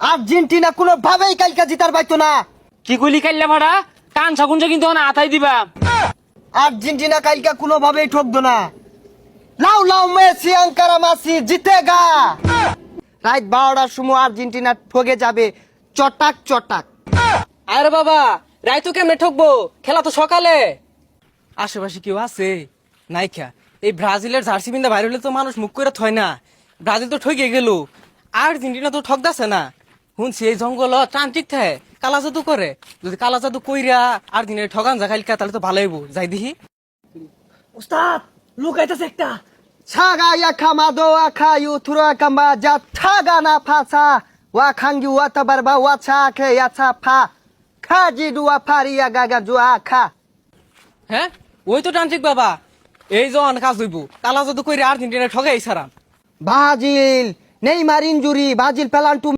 Argentina কোনো ভাবেই কালকা জিতার পাইতো না। কি কইলি কাইল্লা ভাড়া কান সাকুন কিন্তু আতাই দিবা। আর্জেন্টিনা কালকা কোনো ভাবেই ঠকতো না। লাউ লাউ মেসি আঙ্কারা মাসি জিতেগা। রাত 12টার সময় আর্জেন্টিনা ঠকে যাবে চটাক চটাক। আরে বাবা রাইতো কেমনে ঠকবো, খেলা তো সকালে। আশেপাশে কেউ আছে নাইখা? এই ব্রাজিলের জার্সি পিন্দা বাইরে হলে তো মানুষ মুখ করে থয় না। ব্রাজিল তো ঠকে গেল, আর্জেন্টিনা তো ঠকদাছে না। শুনছি এই জঙ্গল ট্রান্টিক থাকে কালা জাদু করে। যদি কালা জাদু কইরা আর্জেন্টিনা ঠগান যা খাইলকা তাহলে তো ভালো হইব, যাই দেখি। উস্তাদ লুকাইতেছে একটা। ছাগা ইয়াখা মাদো আখা ইউথুরা কাম্বা যা ছাগা না ফাসা ওয়া খাঙ্গি ওয়া তাবারবা ওয়া ছাকে ইয়াছা ফা খাজি দুয়া ফারিয়া গাগা জুয়া খা। হ্যাঁ ওই তো ট্রান্টিক বাবা, এই জন কাজ হইব কালা জাদু কইরা আর্জেন্টিনা ঠগাই সারাম। Brazil Neymar injury Brazil পেলান্টু